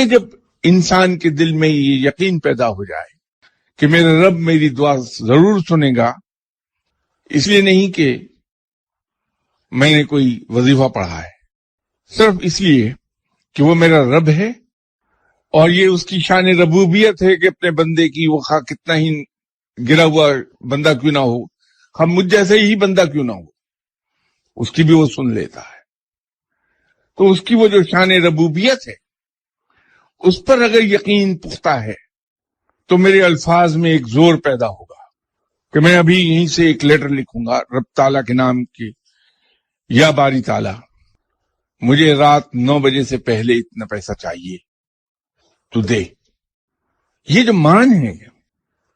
جب انسان کے دل میں یہ یقین پیدا ہو جائے کہ میرا رب میری دعا ضرور سنے گا، اس لیے نہیں کہ میں نے کوئی وظیفہ پڑھا ہے، صرف اس لیے کہ وہ میرا رب ہے، اور یہ اس کی شان ربوبیت ہے کہ اپنے بندے کی وہ خواہ کتنا ہی گرا ہوا بندہ کیوں نہ ہو، ہم مجھ جیسے ہی بندہ کیوں نہ ہو، اس کی بھی وہ سن لیتا ہے۔ تو اس کی وہ جو شان ربوبیت ہے اس پر اگر یقین پختہ ہے تو میرے الفاظ میں ایک زور پیدا ہوگا کہ میں ابھی یہیں سے ایک لیٹر لکھوں گا رب تعالیٰ کے نام کے، یا باری تعالیٰ مجھے رات 9 بجے سے پہلے اتنا پیسہ چاہیے تو دے۔ یہ جو مان ہے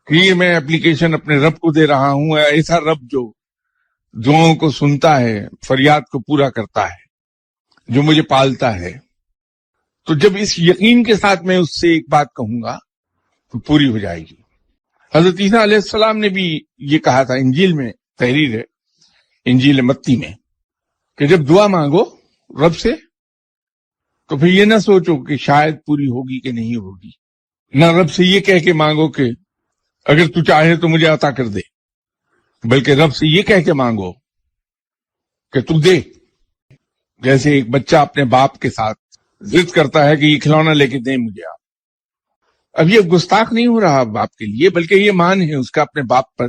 کہ یہ میں اپلیکیشن اپنے رب کو دے رہا ہوں، ایسا رب جو دعاؤں کو سنتا ہے، فریاد کو پورا کرتا ہے، جو مجھے پالتا ہے، تو جب اس یقین کے ساتھ میں اس سے ایک بات کہوں گا تو پوری ہو جائے گی۔ حضرت عیسیٰ علیہ السلام نے بھی یہ کہا تھا، انجیل میں تحریر ہے، انجیل متی میں، کہ جب دعا مانگو رب سے تو پھر یہ نہ سوچو کہ شاید پوری ہوگی کہ نہیں ہوگی، نہ رب سے یہ کہہ کے مانگو کہ اگر تو چاہے تو مجھے عطا کر دے، بلکہ رب سے یہ کہہ کے مانگو کہ تو دے۔ جیسے ایک بچہ اپنے باپ کے ساتھ ضد کرتا ہے کہ یہ کھلونا لے کے دیں مجھے آپ، اب یہ گستاخ نہیں ہو رہا باپ کے لیے، بلکہ یہ مان ہے اس کا اپنے باپ پر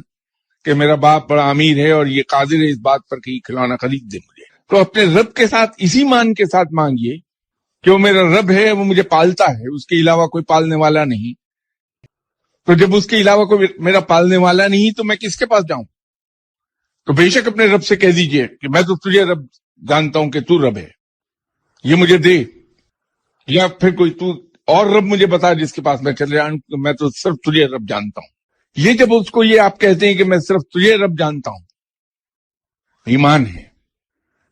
کہ میرا باپ بڑا امیر ہے اور یہ قادر ہے اس بات پر کہ یہ کھلونا خرید دے مجھے۔ تو اپنے رب کے ساتھ اسی مان کے ساتھ مانگیے کہ وہ میرا رب ہے، وہ مجھے پالتا ہے، اس کے علاوہ کوئی پالنے والا نہیں۔ تو جب اس کے علاوہ کوئی میرا پالنے والا نہیں تو میں کس کے پاس جاؤں؟ تو بے شک اپنے رب سے کہہ دیجئے کہ میں تو تجھے رب جانتا ہوں کہ تو رب ہے، یہ مجھے دے، یا پھر کوئی تو اور رب مجھے بتا جس کے پاس میں چل رہا ہوں، میں تو صرف تجھے رب جانتا ہوں۔ یہ جب اس کو یہ آپ کہتے ہیں کہ میں صرف تجھے رب جانتا ہوں، ایمان ہے۔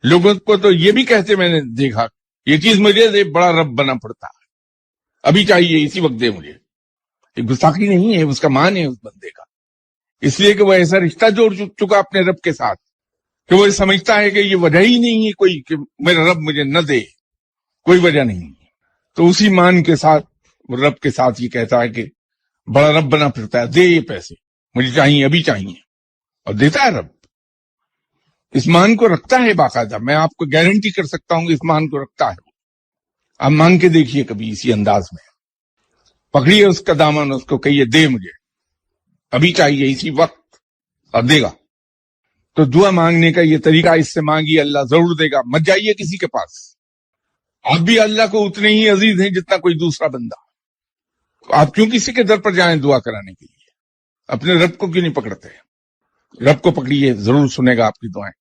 لوگوں کو تو یہ بھی کہتے میں نے دیکھا، یہ چیز مجھے دے، بڑا رب بنا پڑتا ہے، ابھی چاہیے اسی وقت دے مجھے۔ یہ گستاخی نہیں ہے، اس کا مان ہے اس بندے کا، اس لیے کہ وہ ایسا رشتہ جوڑ چکا اپنے رب کے ساتھ کہ وہ سمجھتا ہے کہ یہ وجہ ہی نہیں ہے کوئی کہ میرا رب مجھے نہ دے، کوئی وجہ نہیں۔ تو اسی مان کے ساتھ وہ رب کے ساتھ یہ کہتا ہے کہ بڑا رب بنا پھرتا ہے، دے یہ پیسے مجھے چاہیے، ابھی چاہیے، اور دیتا ہے رب۔ اس مان کو رکھتا ہے باقاعدہ، میں آپ کو گارنٹی کر سکتا ہوں کہ اس مان کو رکھتا ہے۔ آپ مانگ کے دیکھیے کبھی اسی انداز میں، پکڑیے اس کا دامن، اس کو کہیے دے مجھے، ابھی چاہیے اسی وقت، اور دے گا۔ تو دعا مانگنے کا یہ طریقہ، اس سے مانگیے اللہ ضرور دے گا، مت جائیے کسی کے پاس۔ آپ بھی اللہ کو اتنے ہی عزیز ہیں جتنا کوئی دوسرا بندہ، آپ کیوں کسی کے در پر جائیں دعا کرانے کے لیے؟ اپنے رب کو کیوں نہیں پکڑتے؟ رب کو پکڑیے، ضرور سنے گا آپ کی دعائیں۔